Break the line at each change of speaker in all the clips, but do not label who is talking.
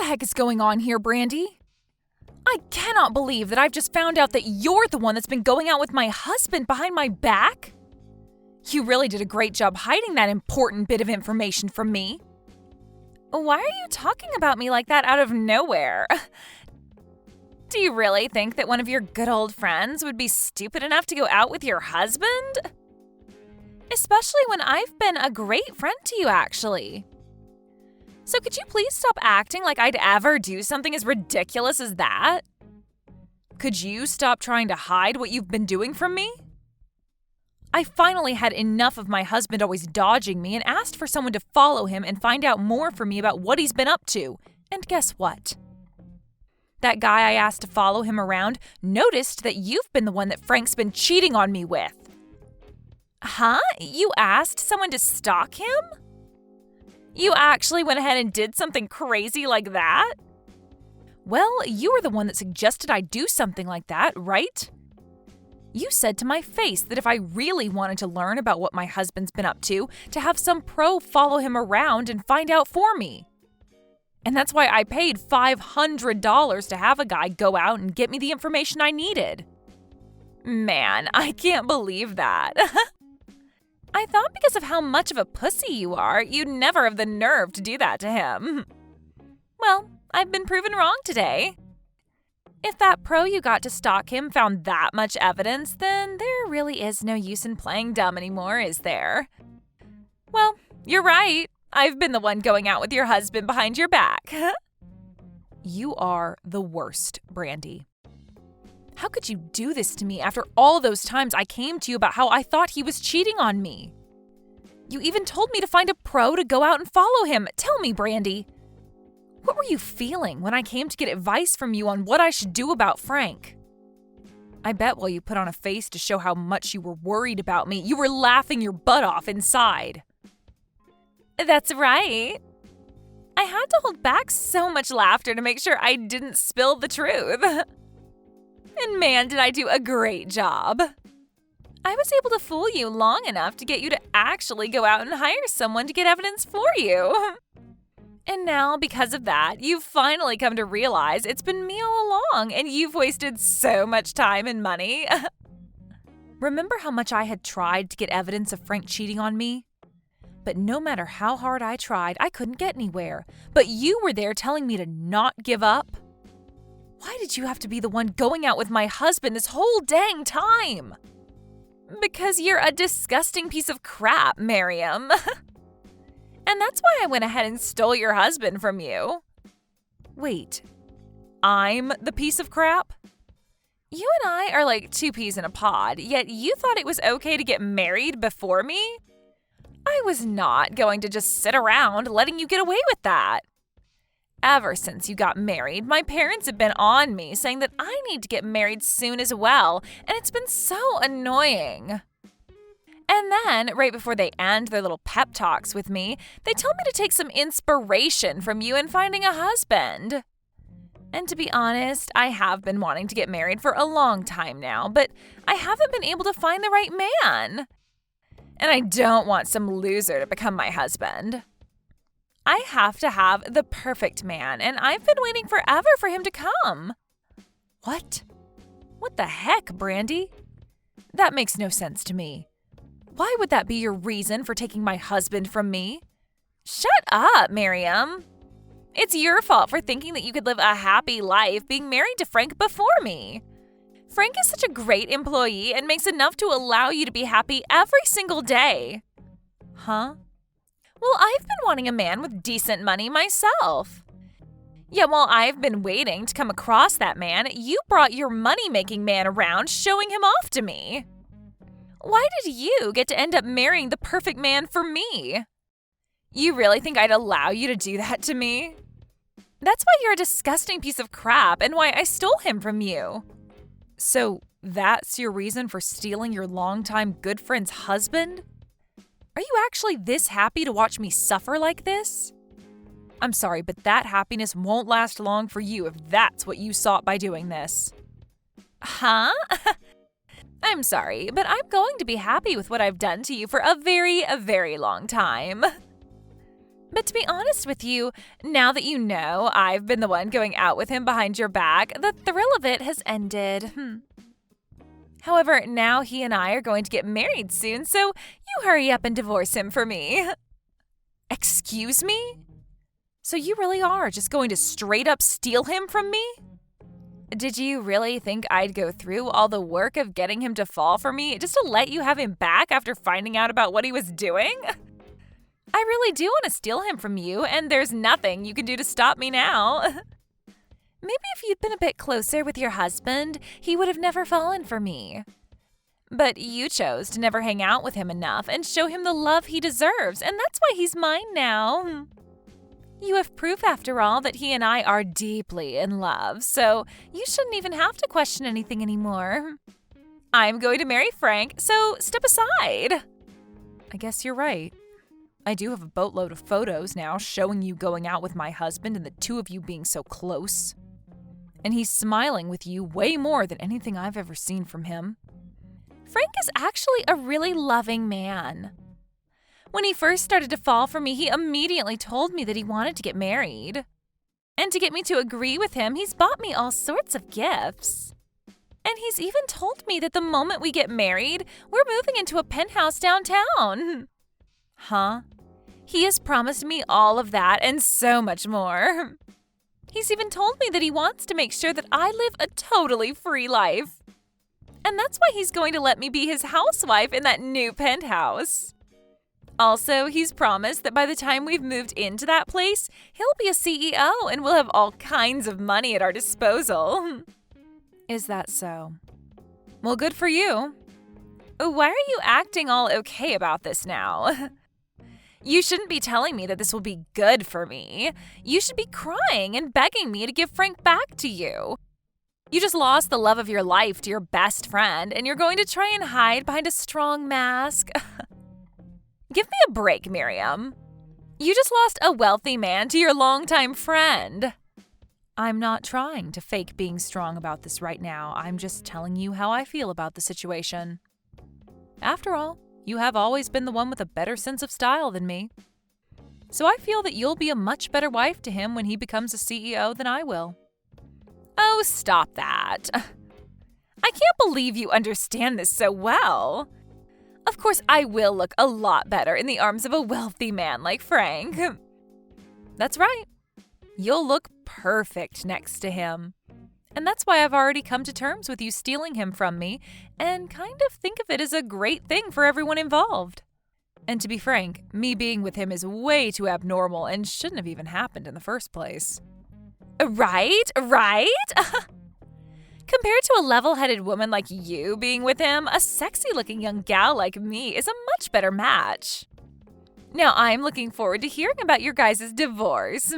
heck is going on here, Brandy? I cannot believe that I've just found out that you're the one that's been going out with my husband behind my back. You really did a great job hiding that important bit of information from me. Why are you talking about me like that out of nowhere? Do you really think that one of your good old friends would be stupid enough to go out with your husband? Especially when I've been a great friend to you, actually. So could you please stop acting like I'd ever do something as ridiculous as that? Could you stop trying to hide what you've been doing from me? I finally had enough of my husband always dodging me and asked for someone to follow him and find out more from me about what he's been up to. And guess what? That guy I asked to follow him around noticed that you've been the one that Frank's been cheating on me with. Huh? You asked someone to stalk him? You actually went ahead and did something crazy like that? Well, you were the one that suggested I do something like that, right? You said to my face that if I really wanted to learn about what my husband's been up to have some pro follow him around and find out for me. And that's why I paid $500 to have a guy go out and get me the information I needed. Man, I can't believe that. I thought because of how much of a pussy you are, you'd never have the nerve to do that to him. Well, I've been proven wrong today. If that pro you got to stalk him found that much evidence, then there really is no use in playing dumb anymore, is there? Well, you're right. I've been the one going out with your husband behind your back. You are the worst, Brandy. How could you do this to me after all those times I came to you about how I thought he was cheating on me? You even told me to find a pro to go out and follow him. Tell me, Brandy. What were you feeling when I came to get advice from you on what I should do about Frank? I bet while you put on a face to show how much you were worried about me, you were laughing your butt off inside. That's right. I had to hold back so much laughter to make sure I didn't spill the truth. And man, did I do a great job. I was able to fool you long enough to get you to actually go out and hire someone to get evidence for you. And now, because of that, you've finally come to realize it's been me all along and you've wasted so much time and money. Remember how much I had tried to get evidence of Frank cheating on me? But no matter how hard I tried, I couldn't get anywhere. But you were there telling me to not give up. Why did you have to be the one going out with my husband this whole dang time? Because you're a disgusting piece of crap, Miriam. And that's why I went ahead and stole your husband from you. Wait, I'm the piece of crap? You and I are like two peas in a pod, yet you thought it was okay to get married before me? I was not going to just sit around letting you get away with that. Ever since you got married, my parents have been on me saying that I need to get married soon as well, and it's been so annoying. And then, right before they end their little pep talks with me, they tell me to take some inspiration from you in finding a husband. And to be honest, I have been wanting to get married for a long time now, but I haven't been able to find the right man. And I don't want some loser to become my husband. I have to have the perfect man, and I've been waiting forever for him to come. What? What the heck, Brandy? That makes no sense to me. Why would that be your reason for taking my husband from me? Shut up, Miriam. It's your fault for thinking that you could live a happy life being married to Frank before me. Frank is such a great employee and makes enough to allow you to be happy every single day. Huh? Well, I've been wanting a man with decent money myself. Yet while I've been waiting to come across that man, you brought your money-making man around showing him off to me. Why did you get to end up marrying the perfect man for me? You really think I'd allow you to do that to me? That's why you're a disgusting piece of crap and why I stole him from you. So that's your reason for stealing your longtime good friend's husband? Are you actually this happy to watch me suffer like this? I'm sorry, but that happiness won't last long for you if that's what you sought by doing this. Huh? I'm sorry, but I'm going to be happy with what I've done to you for a very long time. But to be honest with you, now that you know I've been the one going out with him behind your back, the thrill of it has ended. However, now he and I are going to get married soon, so you hurry up and divorce him for me. Excuse me? So you really are just going to straight up steal him from me? Did you really think I'd go through all the work of getting him to fall for me just to let you have him back after finding out about what he was doing? I really do want to steal him from you, and there's nothing you can do to stop me now. Maybe if you'd been a bit closer with your husband, he would have never fallen for me. But you chose to never hang out with him enough and show him the love he deserves, and that's why he's mine now. You have proof, after all, that he and I are deeply in love, so you shouldn't even have to question anything anymore. I'm going to marry Frank, so step aside. I guess you're right. I do have a boatload of photos now showing you going out with my husband and the two of you being so close. And he's smiling with you way more than anything I've ever seen from him. Frank is actually a really loving man. When he first started to fall for me, he immediately told me that he wanted to get married. And to get me to agree with him, he's bought me all sorts of gifts. And he's even told me that the moment we get married, we're moving into a penthouse downtown. Huh? He has promised me all of that and so much more. He's even told me that he wants to make sure that I live a totally free life. And that's why he's going to let me be his housewife in that new penthouse. Also, he's promised that by the time we've moved into that place, he'll be a CEO and we'll have all kinds of money at our disposal. Is that so? Well, good for you. Why are you acting all okay about this now? You shouldn't be telling me that this will be good for me. You should be crying and begging me to give Frank back to you. You just lost the love of your life to your best friend, and you're going to try and hide behind a strong mask. Give me a break, Miriam. You just lost a wealthy man to your longtime friend. I'm not trying to fake being strong about this right now. I'm just telling you how I feel about the situation. After all, you have always been the one with a better sense of style than me. So I feel that you'll be a much better wife to him when he becomes a CEO than I will. Oh, stop that. I can't believe you understand this so well. Of course, I will look a lot better in the arms of a wealthy man like Frank. That's right. You'll look perfect next to him. And that's why I've already come to terms with you stealing him from me and kind of think of it as a great thing for everyone involved. And to be frank, me being with him is way too abnormal and shouldn't have even happened in the first place. Right? Compared to a level-headed woman like you being with him, a sexy-looking young gal like me is a much better match. Now I'm looking forward to hearing about your guys' divorce.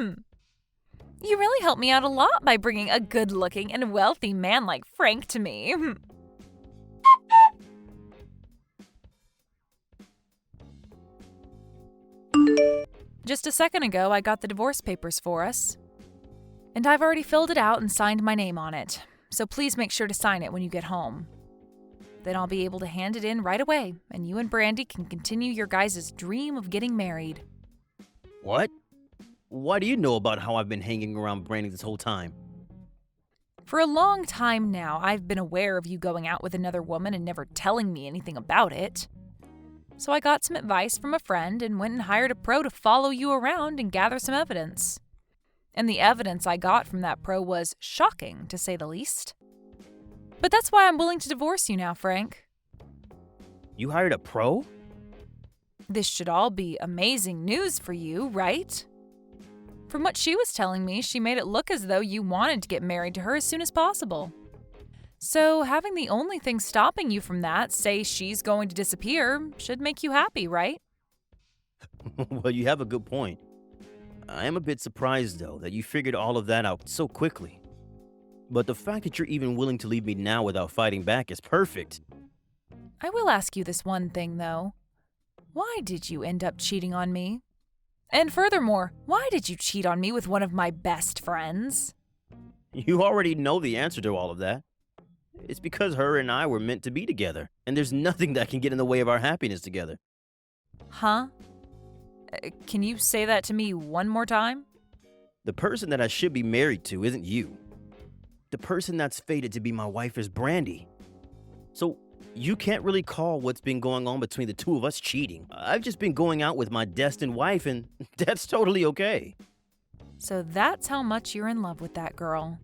You really helped me out a lot by bringing a good-looking and wealthy man like Frank to me. Just a second ago, I got the divorce papers for us. And I've already filled it out and signed my name on it. So please make sure to sign it when you get home. Then I'll be able to hand it in right away, and you and Brandy can continue your guys' dream of getting married.
What? Why do you know about how I've been hanging around Brandy this whole time?
For a long time now, I've been aware of you going out with another woman and never telling me anything about it. So I got some advice from a friend and went and hired a pro to follow you around and gather some evidence. And the evidence I got from that pro was shocking, to say the least. But that's why I'm willing to divorce you now, Frank.
You hired a pro?
This should all be amazing news for you, right? From what she was telling me, she made it look as though you wanted to get married to her as soon as possible. So having the only thing stopping you from that say she's going to disappear should make you happy, right?
Well, you have a good point. I am a bit surprised, though, that you figured all of that out so quickly. But the fact that you're even willing to leave me now without fighting back is perfect.
I will ask you this one thing, though. Why did you end up cheating on me? And furthermore, why did you cheat on me with one of my best friends?
You already know the answer to all of that. It's because her and I were meant to be together, and there's nothing that can get in the way of our happiness together.
Huh? Can you say that to me one more time?
The person that I should be married to isn't you. The person that's fated to be my wife is Brandy. So you can't really call what's been going on between the two of us cheating. I've just been going out with my destined wife, and that's totally okay.
So that's how much you're in love with that girl.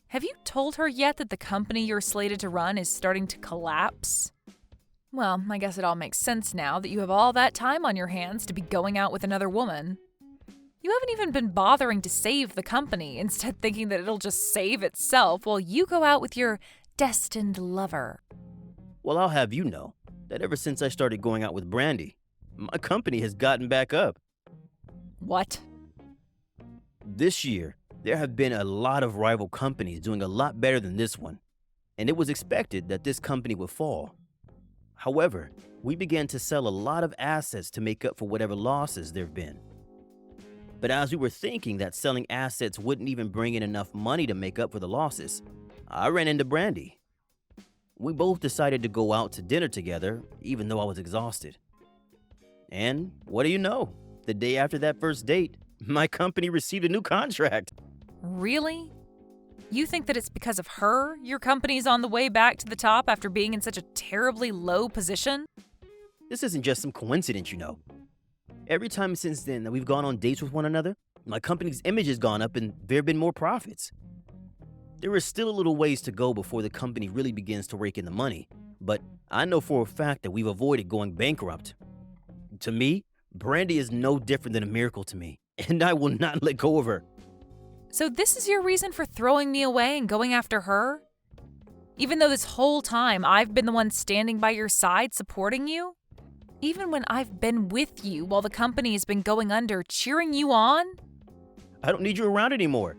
Have you told her yet that the company you're slated to run is starting to collapse? Well, I guess it all makes sense now that you have all that time on your hands to be going out with another woman. You haven't even been bothering to save the company, instead thinking that it'll just save itself while you go out with your destined lover.
Well, I'll have you know that ever since I started going out with Brandy, my company has gotten back up.
What?
This year, there have been a lot of rival companies doing a lot better than this one, and it was expected that this company would fall. However, we began to sell a lot of assets to make up for whatever losses there've been. But as we were thinking that selling assets wouldn't even bring in enough money to make up for the losses, I ran into Brandy. We both decided to go out to dinner together, even though I was exhausted. And what do you know? The day after that first date, my company received a new contract.
Really? You think that it's because of her your company's on the way back to the top after being in such a terribly low position?
This isn't just some coincidence, you know. Every time since then that we've gone on dates with one another, my company's image has gone up and there have been more profits. There is still a little ways to go before the company really begins to rake in the money, but I know for a fact that we've avoided going bankrupt. To me, Brandy is no different than a miracle to me, and I will not let go of her.
So this is your reason for throwing me away and going after her? Even though this whole time I've been the one standing by your side supporting you? Even when I've been with you while the company has been going under, cheering you on?
I don't need you around anymore.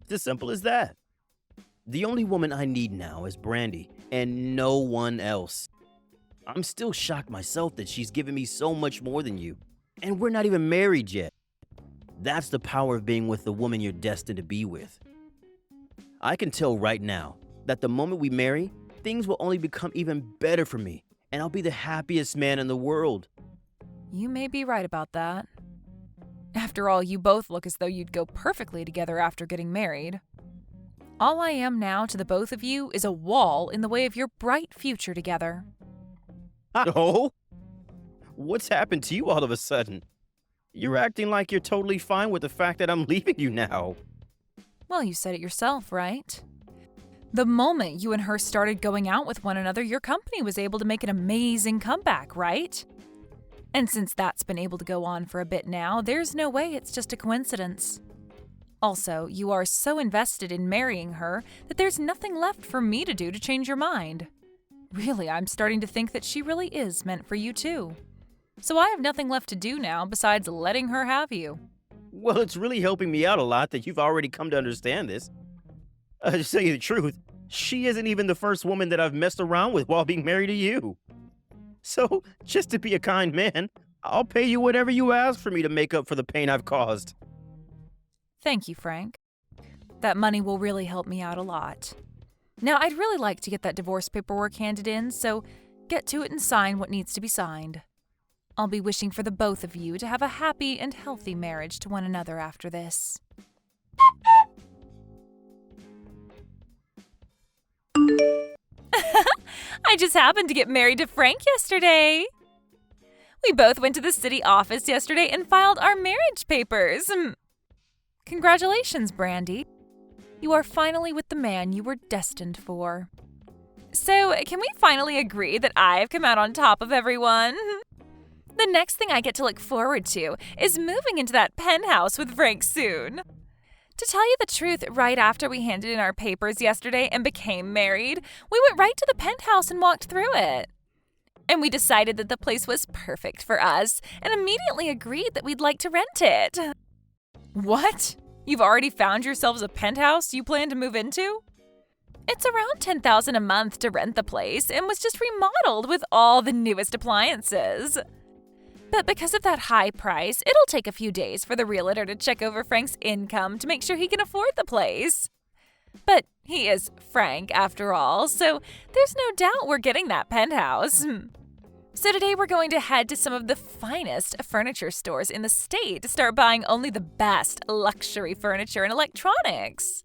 It's as simple as that. The only woman I need now is Brandy, and no one else. I'm still shocked myself that she's given me so much more than you, and we're not even married yet. That's the power of being with the woman you're destined to be with. I can tell right now that the moment we marry, things will only become even better for me, and I'll be the happiest man in the world.
You may be right about that. After all, you both look as though you'd go perfectly together after getting married. All I am now to the both of you is a wall in the way of your bright future together.
Oh? What's happened to you all of a sudden? You're acting like you're totally fine with the fact that I'm leaving you now.
Well, you said it yourself, right? The moment you and her started going out with one another, your company was able to make an amazing comeback, right? And since that's been able to go on for a bit now, there's no way it's just a coincidence. Also, you are so invested in marrying her that there's nothing left for me to do to change your mind. Really, I'm starting to think that she really is meant for you too. So I have nothing left to do now besides letting her have you.
Well, it's really helping me out a lot that you've already come to understand this. To tell you the truth, she isn't even the first woman that I've messed around with while being married to you. So, just to be a kind man, I'll pay you whatever you ask for me to make up for the pain I've caused.
Thank you, Frank. That money will really help me out a lot. Now, I'd really like to get that divorce paperwork handed in, so get to it and sign what needs to be signed. I'll be wishing for the both of you to have a happy and healthy marriage to one another after this. I just happened to get married to Frank yesterday. We both went to the city office yesterday and filed our marriage papers. Congratulations, Brandy. You are finally with the man you were destined for. So, can we finally agree that I've come out on top of everyone? The next thing I get to look forward to is moving into that penthouse with Frank soon. To tell you the truth, right after we handed in our papers yesterday and became married, we went right to the penthouse and walked through it. And we decided that the place was perfect for us and immediately agreed that we'd like to rent it. What? You've already found yourselves a penthouse you plan to move into? It's around $10,000 a month to rent the place and was just remodeled with all the newest appliances. But because of that high price, it'll take a few days for the realtor to check over Frank's income to make sure he can afford the place. But he is Frank, after all, so there's no doubt we're getting that penthouse. So today we're going to head to some of the finest furniture stores in the state to start buying only the best luxury furniture and electronics.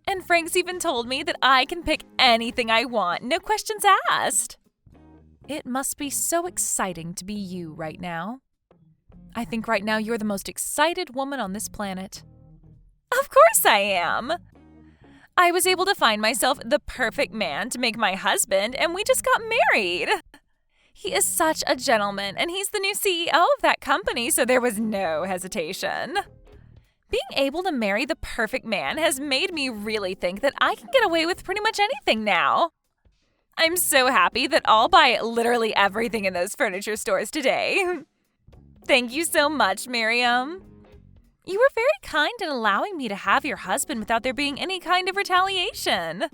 And Frank's even told me that I can pick anything I want, no questions asked. It must be so exciting to be you right now. I think right now you're the most excited woman on this planet. Of course I am. I was able to find myself the perfect man to make my husband, and we just got married. He is such a gentleman, and he's the new CEO of that company, so there was no hesitation. Being able to marry the perfect man has made me really think that I can get away with pretty much anything now. I'm so happy that I'll buy literally everything in those furniture stores today. Thank you so much, Miriam. You were very kind in allowing me to have your husband without there being any kind of retaliation.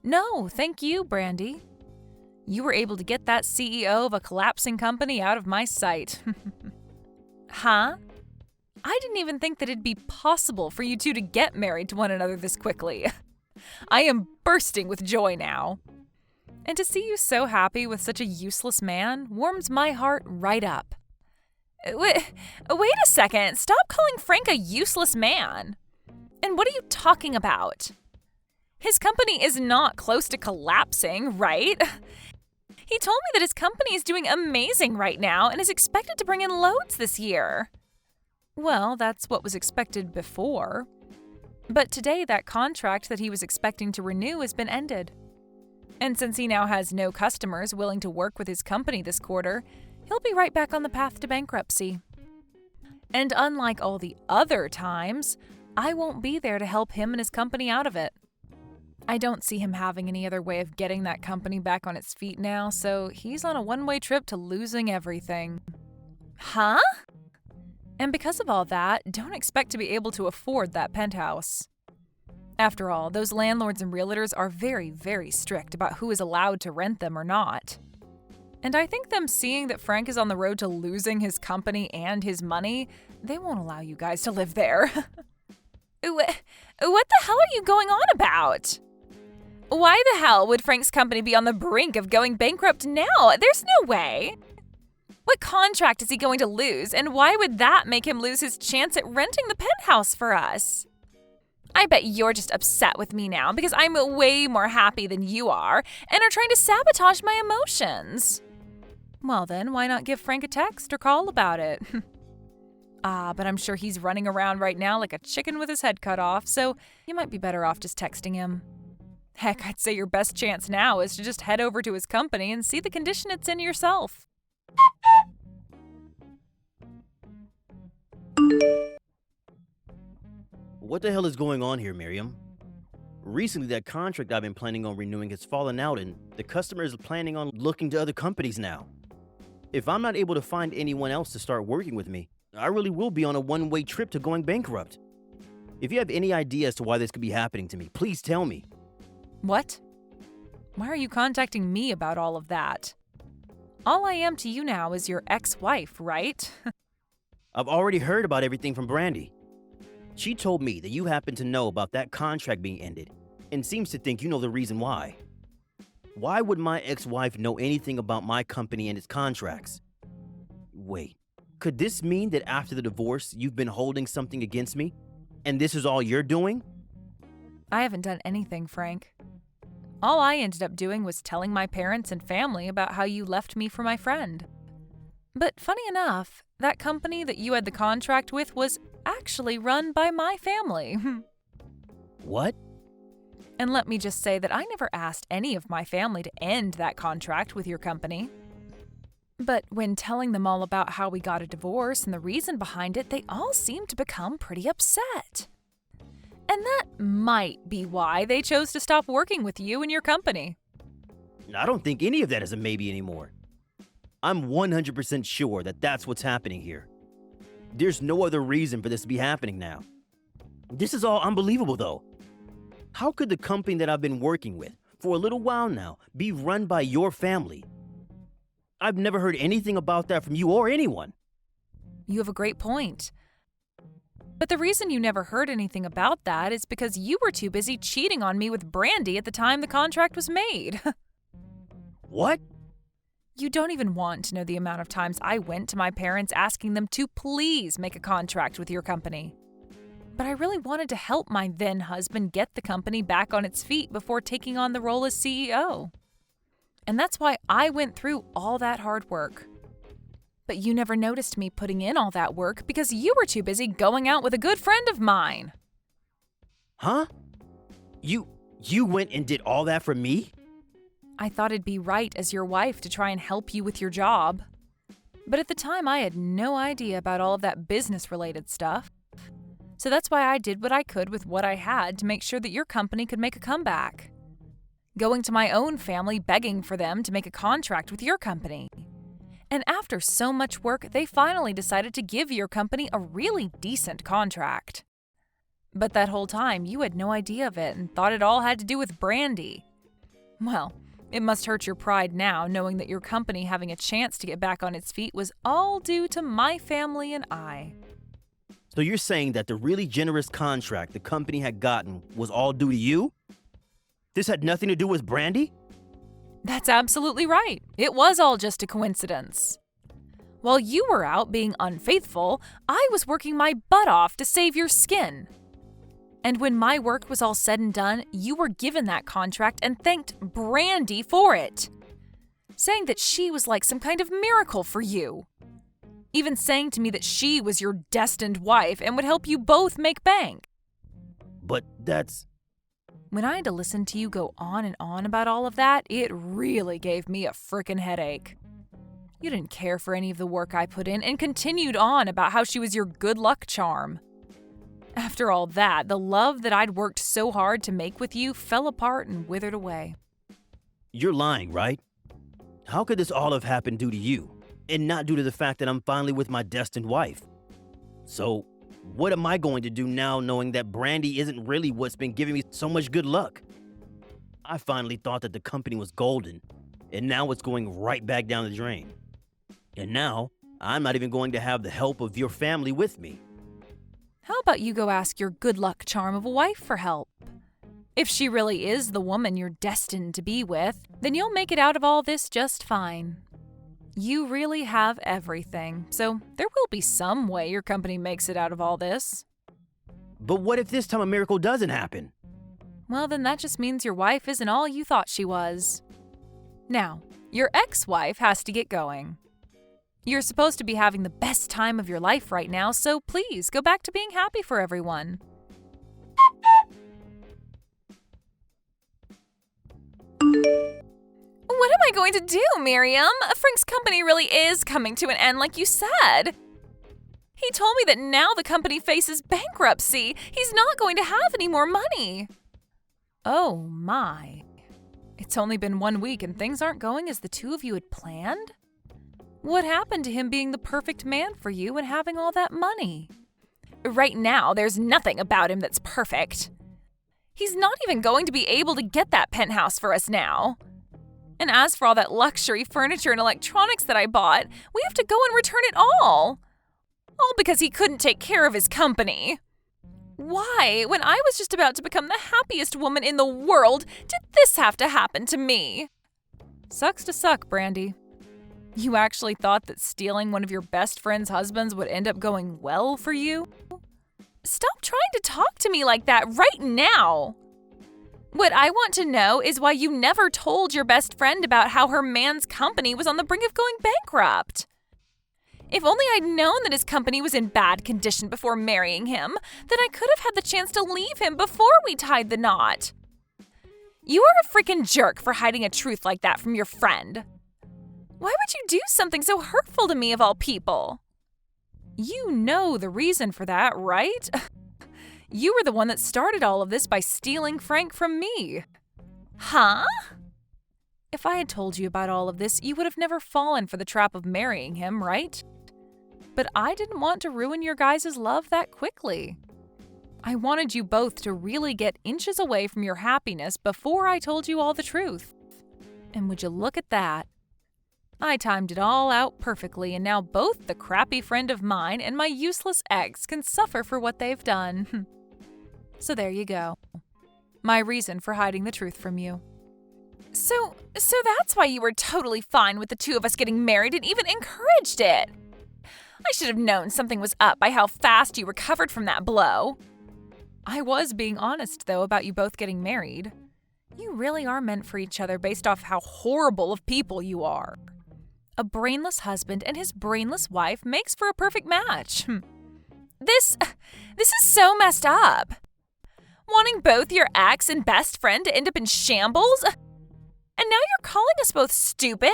No, thank you, Brandy. You were able to get that CEO of a collapsing company out of my sight. Huh? I didn't even think that it'd be possible for you two to get married to one another this quickly. I am bursting with joy now. And to see you so happy with such a useless man warms my heart right up. Wait a second. Stop calling Frank a useless man. And what are you talking about? His company is not close to collapsing, right? He told me that his company is doing amazing right now and is expected to bring in loads this year. Well, that's what was expected before. But today, that contract that he was expecting to renew has been ended. And since he now has no customers willing to work with his company this quarter, he'll be right back on the path to bankruptcy. And unlike all the other times, I won't be there to help him and his company out of it. I don't see him having any other way of getting that company back on its feet now, so he's on a one-way trip to losing everything. Huh? And because of all that, don't expect to be able to afford that penthouse. After all, those landlords and realtors are very, very strict about who is allowed to rent them or not. And I think them seeing that Frank is on the road to losing his company and his money, they won't allow you guys to live there. What the hell are you going on about? Why the hell would Frank's company be on the brink of going bankrupt now? There's no way. What contract is he going to lose, and why would that make him lose his chance at renting the penthouse for us? I bet you're just upset with me now because I'm way more happy than you are and are trying to sabotage my emotions. Well then, why not give Frank a text or call about it? But I'm sure he's running around right now like a chicken with his head cut off, so you might be better off just texting him. Heck, I'd say your best chance now is to just head over to his company and see the condition it's in yourself.
What the hell is going on here, Miriam? Recently, that contract I've been planning on renewing has fallen out, and the customer is planning on looking to other companies now. If I'm not able to find anyone else to start working with me, I really will be on a one-way trip to going bankrupt. If you have any idea as to why this could be happening to me, please tell me.
What? Why are you contacting me about all of that? All I am to you now is your ex-wife, right?
I've already heard about everything from Brandy. She told me that you happen to know about that contract being ended, and seems to think you know the reason why. Why would my ex-wife know anything about my company and its contracts? Wait, could this mean that after the divorce, you've been holding something against me? And this is all you're doing?
I haven't done anything, Frank. All I ended up doing was telling my parents and family about how you left me for my friend. But funny enough, that company that you had the contract with was actually run by my family.
What?
And let me just say that I never asked any of my family to end that contract with your company. But when telling them all about how we got a divorce and the reason behind it, they all seemed to become pretty upset. And that might be why they chose to stop working with you and your company.
I don't think any of that is a maybe anymore. I'm 100% sure that that's what's happening here. There's no other reason for this to be happening now. This is all unbelievable, though. How could the company that I've been working with for a little while now be run by your family? I've never heard anything about that from you or anyone.
You have a great point. But the reason you never heard anything about that is because you were too busy cheating on me with Brandy at the time the contract was made.
What?
You don't even want to know the amount of times I went to my parents asking them to please make a contract with your company. But I really wanted to help my then husband get the company back on its feet before taking on the role as CEO. And that's why I went through all that hard work. But you never noticed me putting in all that work because you were too busy going out with a good friend of mine.
Huh? You went and did all that for me?
I thought it'd be right as your wife to try and help you with your job. But at the time, I had no idea about all of that business-related stuff. So that's why I did what I could with what I had to make sure that your company could make a comeback. Going to my own family begging for them to make a contract with your company. And after so much work, they finally decided to give your company a really decent contract. But that whole time, you had no idea of it and thought it all had to do with Brandy. Well, it must hurt your pride now, knowing that your company having a chance to get back on its feet was all due to my family and I.
So you're saying that the really generous contract the company had gotten was all due to you? This had nothing to do with Brandy?
That's absolutely right. It was all just a coincidence. While you were out being unfaithful, I was working my butt off to save your skin. And when my work was all said and done, you were given that contract and thanked Brandy for it, saying that she was like some kind of miracle for you. Even saying to me that she was your destined wife and would help you both make bank.
But that's...
When I had to listen to you go on and on about all of that, it really gave me a frickin' headache. You didn't care for any of the work I put in and continued on about how she was your good luck charm. After all that, the love that I'd worked so hard to make with you fell apart and withered away.
You're lying, right? How could this all have happened due to you, and not due to the fact that I'm finally with my destined wife? So, what am I going to do now knowing that Brandy isn't really what's been giving me so much good luck? I finally thought that the company was golden, and now it's going right back down the drain. And now, I'm not even going to have the help of your family with me.
How about you go ask your good luck charm of a wife for help? If she really is the woman you're destined to be with, then you'll make it out of all this just fine. You really have everything, so there will be some way your company makes it out of all this.
But what if this time a miracle doesn't happen?
Well, then that just means your wife isn't all you thought she was. Now, your ex-wife has to get going. You're supposed to be having the best time of your life right now, so please go back to being happy for everyone. What am I going to do, Miriam? Frank's company really is coming to an end like you said. He told me that now the company faces bankruptcy. He's not going to have any more money. Oh my. It's only been 1 week and things aren't going as the two of you had planned? What happened to him being the perfect man for you and having all that money? Right now, there's nothing about him that's perfect. He's not even going to be able to get that penthouse for us now. And as for all that luxury furniture and electronics that I bought, we have to go and return it all. All because he couldn't take care of his company. Why, when I was just about to become the happiest woman in the world, did this have to happen to me? Sucks to suck, Brandy. You actually thought that stealing one of your best friend's husbands would end up going well for you? Stop trying to talk to me like that right now. What I want to know is why you never told your best friend about how her man's company was on the brink of going bankrupt. If only I'd known that his company was in bad condition before marrying him, then I could have had the chance to leave him before we tied the knot. You are a freaking jerk for hiding a truth like that from your friend. Why would you do something so hurtful to me of all people? You know the reason for that, right? You were the one that started all of this by stealing Frank from me. Huh? If I had told you about all of this, you would have never fallen for the trap of marrying him, right? But I didn't want to ruin your guys' love that quickly. I wanted you both to really get inches away from your happiness before I told you all the truth. And would you look at that? I timed it all out perfectly, and now both the crappy friend of mine and my useless ex can suffer for what they've done. So there you go. My reason for hiding the truth from you. So that's why you were totally fine with the two of us getting married and even encouraged it. I should have known something was up by how fast you recovered from that blow. I was being honest, though, about you both getting married. You really are meant for each other based off how horrible of people you are. A brainless husband and his brainless wife makes for a perfect match. This is so messed up. Wanting both your ex and best friend to end up in shambles? And now you're calling us both stupid?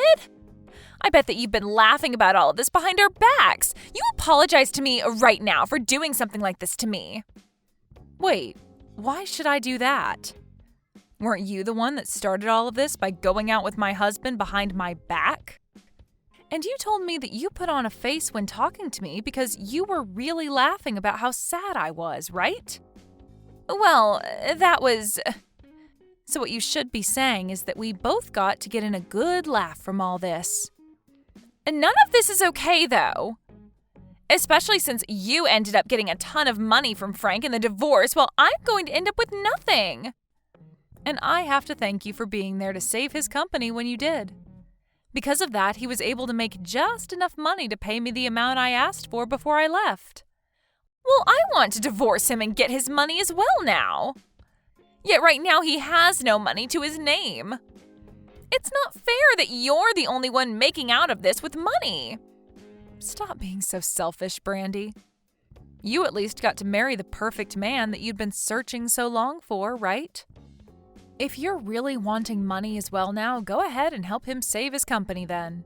I bet that you've been laughing about all of this behind our backs. You apologize to me right now for doing something like this to me. Wait, why should I do that? Weren't you the one that started all of this by going out with my husband behind my back? And you told me that you put on a face when talking to me because you were really laughing about how sad I was, right? Well, that was... So what you should be saying is that we both got to get in a good laugh from all this. And none of this is okay, though. Especially since you ended up getting a ton of money from Frank in the divorce while I'm going to end up with nothing. And I have to thank you for being there to save his company when you did. Because of that, he was able to make just enough money to pay me the amount I asked for before I left. Well, I want to divorce him and get his money as well now. Yet right now he has no money to his name. It's not fair that you're the only one making out of this with money. Stop being so selfish, Brandy. You at least got to marry the perfect man that you'd been searching so long for, right? If you're really wanting money as well now, go ahead and help him save his company then.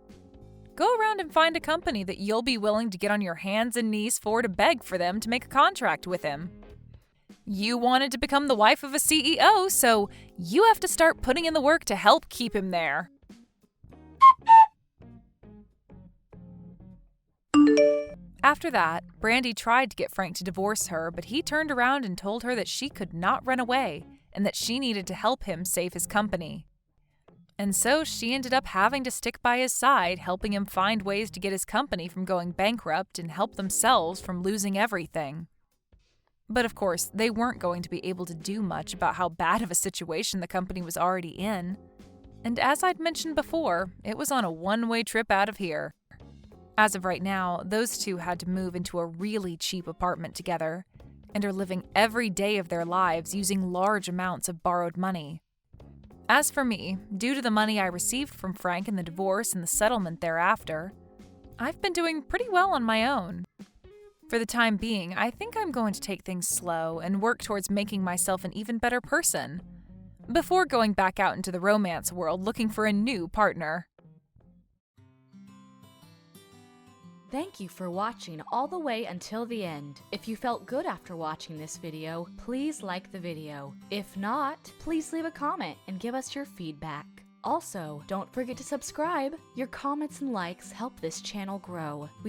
Go around and find a company that you'll be willing to get on your hands and knees for to beg for them to make a contract with him. You wanted to become the wife of a CEO, so you have to start putting in the work to help keep him there. After that, Brandy tried to get Frank to divorce her, but he turned around and told her that she could not run away and that she needed to help him save his company. And so she ended up having to stick by his side, helping him find ways to get his company from going bankrupt and help themselves from losing everything. But of course, they weren't going to be able to do much about how bad of a situation the company was already in. And as I'd mentioned before, it was on a one-way trip out of here. As of right now, those two had to move into a really cheap apartment together and are living every day of their lives using large amounts of borrowed money. As for me, due to the money I received from Frank in the divorce and the settlement thereafter, I've been doing pretty well on my own. For the time being, I think I'm going to take things slow and work towards making myself an even better person, before going back out into the romance world looking for a new partner.
Thank you for watching all the way until the end. If you felt good after watching this video, please like the video. If not, please leave a comment and give us your feedback. Also, don't forget to subscribe. Your comments and likes help this channel grow.